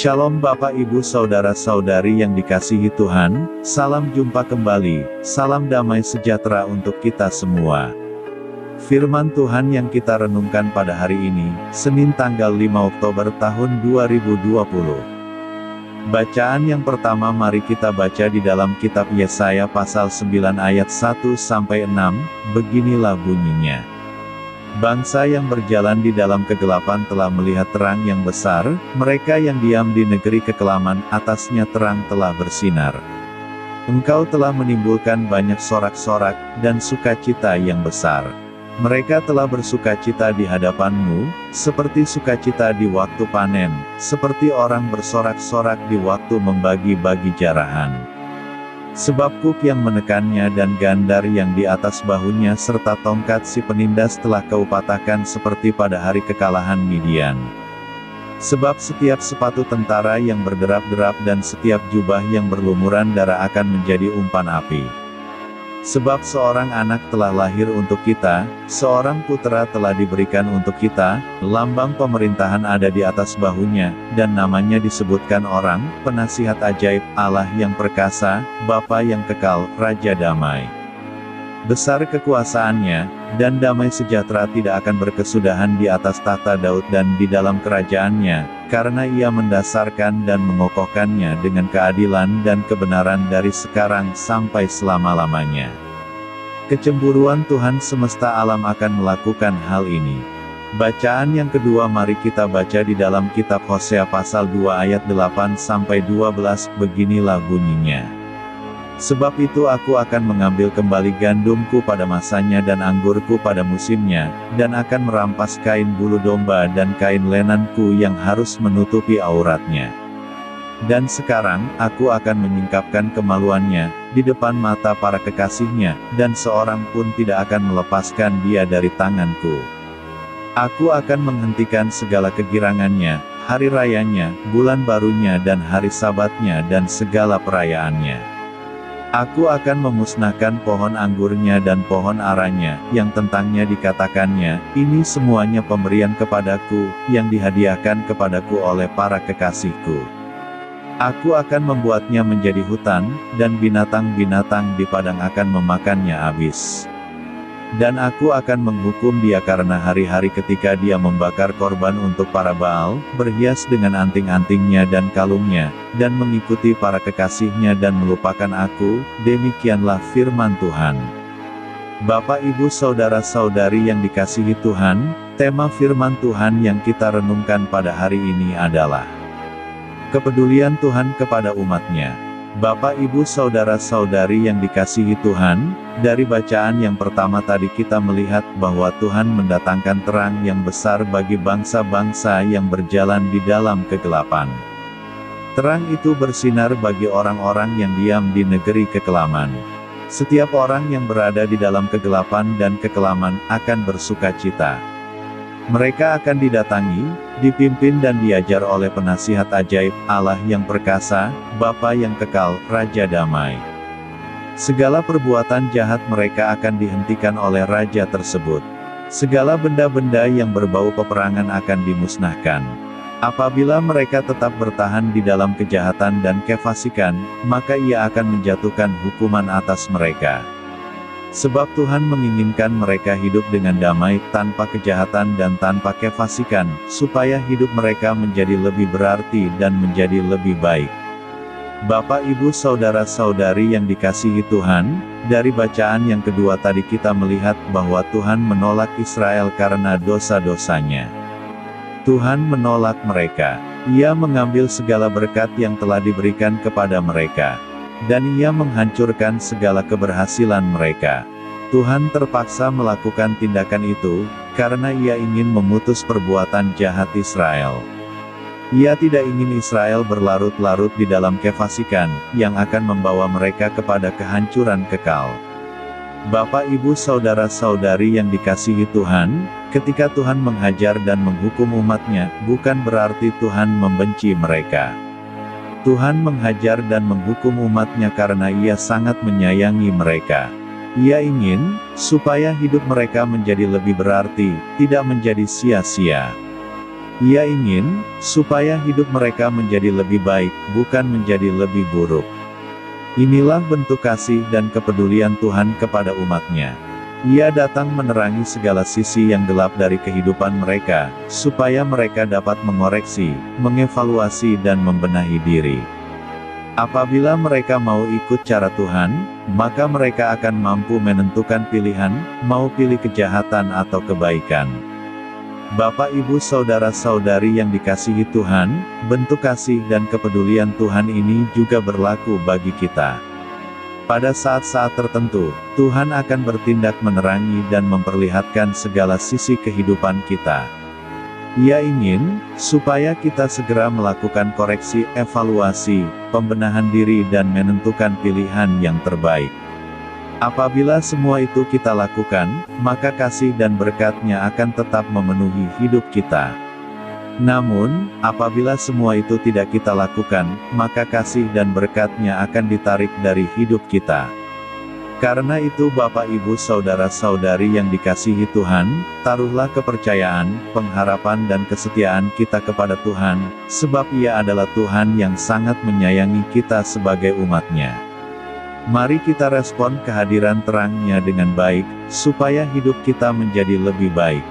Shalom Bapak Ibu Saudara-saudari yang dikasihi Tuhan, salam jumpa kembali, salam damai sejahtera untuk kita semua. Firman Tuhan yang kita renungkan pada hari ini, Senin tanggal 5 Oktober tahun 2020. Bacaan yang pertama mari kita baca di dalam kitab Yesaya pasal 9 ayat 1-6, beginilah bunyinya. Bangsa yang berjalan di dalam kegelapan telah melihat terang yang besar, mereka yang diam di negeri kekelaman, atasnya terang telah bersinar. Engkau telah menimbulkan banyak sorak-sorak, dan sukacita yang besar. Mereka telah bersukacita di hadapanmu, seperti sukacita di waktu panen, seperti orang bersorak-sorak di waktu membagi-bagi jarahan. Sebab kuk yang menekannya dan gandar yang di atas bahunya serta tongkat si penindas telah kau patahkan seperti pada hari kekalahan Midian. Sebab setiap sepatu tentara yang berderap-derap dan setiap jubah yang berlumuran darah akan menjadi umpan api. Sebab seorang anak telah lahir untuk kita, seorang putera telah diberikan untuk kita, lambang pemerintahan ada di atas bahunya, dan namanya disebutkan orang, Penasihat Ajaib, Allah yang perkasa, Bapa yang kekal, Raja Damai. Besar kekuasaannya, dan damai sejahtera tidak akan berkesudahan di atas tahta Daud dan di dalam kerajaannya, karena ia mendasarkan dan mengokohkannya dengan keadilan dan kebenaran dari sekarang sampai selama-lamanya. Kecemburuan Tuhan semesta alam akan melakukan hal ini. Bacaan yang kedua mari kita baca di dalam kitab Hosea pasal 2 ayat 8-12, beginilah bunyinya. Sebab itu aku akan mengambil kembali gandumku pada masanya dan anggurku pada musimnya, dan akan merampas kain bulu domba dan kain lenanku yang harus menutupi auratnya. Dan sekarang, aku akan menyingkapkan kemaluannya, di depan mata para kekasihnya, dan seorang pun tidak akan melepaskan dia dari tanganku. Aku akan menghentikan segala kegirangannya, hari rayanya, bulan barunya dan hari sabatnya dan segala perayaannya. Aku akan memusnahkan pohon anggurnya dan pohon aranya, yang tentangnya dikatakannya, ini semuanya pemberian kepadaku, yang dihadiahkan kepadaku oleh para kekasihku. Aku akan membuatnya menjadi hutan, dan binatang-binatang di padang akan memakannya habis. Dan aku akan menghukum dia karena hari-hari ketika dia membakar korban untuk para Baal, berhias dengan anting-antingnya dan kalungnya, dan mengikuti para kekasihnya dan melupakan aku, demikianlah firman Tuhan. Bapak Ibu Saudara-saudari yang dikasihi Tuhan, tema firman Tuhan yang kita renungkan pada hari ini adalah kepedulian Tuhan kepada umatnya. Bapak Ibu Saudara-saudari yang dikasihi Tuhan, dari bacaan yang pertama tadi kita melihat bahwa Tuhan mendatangkan terang yang besar bagi bangsa-bangsa yang berjalan di dalam kegelapan. Terang itu bersinar bagi orang-orang yang diam di negeri kekelaman. Setiap orang yang berada di dalam kegelapan dan kekelaman akan bersukacita. Mereka akan didatangi, dipimpin dan diajar oleh Penasihat Ajaib, Allah yang perkasa, Bapa yang kekal, Raja Damai. Segala perbuatan jahat mereka akan dihentikan oleh Raja tersebut. Segala benda-benda yang berbau peperangan akan dimusnahkan. Apabila mereka tetap bertahan di dalam kejahatan dan kefasikan, maka Ia akan menjatuhkan hukuman atas mereka. Sebab Tuhan menginginkan mereka hidup dengan damai, tanpa kejahatan dan tanpa kefasikan, supaya hidup mereka menjadi lebih berarti dan menjadi lebih baik. Bapak Ibu Saudara-saudari yang dikasihi Tuhan, dari bacaan yang kedua tadi kita melihat bahwa Tuhan menolak Israel karena dosa-dosanya. Tuhan menolak mereka. Ia mengambil segala berkat yang telah diberikan kepada mereka. Dan Ia menghancurkan segala keberhasilan mereka. Tuhan terpaksa melakukan tindakan itu, karena Ia ingin memutus perbuatan jahat Israel. Ia tidak ingin Israel berlarut-larut di dalam kefasikan, yang akan membawa mereka kepada kehancuran kekal. Bapak Ibu Saudara-saudari yang dikasihi Tuhan, ketika Tuhan menghajar dan menghukum umatnya, bukan berarti Tuhan membenci mereka. Tuhan menghajar dan menghukum umatnya karena Ia sangat menyayangi mereka. Ia ingin, supaya hidup mereka menjadi lebih berarti, tidak menjadi sia-sia. Ia ingin supaya hidup mereka menjadi lebih baik, bukan menjadi lebih buruk. Inilah bentuk kasih dan kepedulian Tuhan kepada umat-Nya. Ia datang menerangi segala sisi yang gelap dari kehidupan mereka, supaya mereka dapat mengoreksi, mengevaluasi dan membenahi diri. Apabila mereka mau ikut cara Tuhan, maka mereka akan mampu menentukan pilihan, mau pilih kejahatan atau kebaikan. Bapak Ibu Saudara-saudari yang dikasihi Tuhan, bentuk kasih dan kepedulian Tuhan ini juga berlaku bagi kita. Pada saat-saat tertentu, Tuhan akan bertindak menerangi dan memperlihatkan segala sisi kehidupan kita. Ia ingin supaya kita segera melakukan koreksi, evaluasi, pembenahan diri dan menentukan pilihan yang terbaik. Apabila semua itu kita lakukan, maka kasih dan berkat-Nya akan tetap memenuhi hidup kita. Namun, apabila semua itu tidak kita lakukan, maka kasih dan berkat-Nya akan ditarik dari hidup kita. Karena itu Bapak Ibu Saudara-saudari yang dikasihi Tuhan, taruhlah kepercayaan, pengharapan dan kesetiaan kita kepada Tuhan, sebab Ia adalah Tuhan yang sangat menyayangi kita sebagai umat-Nya. Mari kita respon kehadiran terang-Nya dengan baik, supaya hidup kita menjadi lebih baik.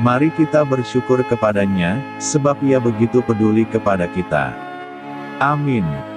Mari kita bersyukur kepada-Nya, sebab Ia begitu peduli kepada kita. Amin.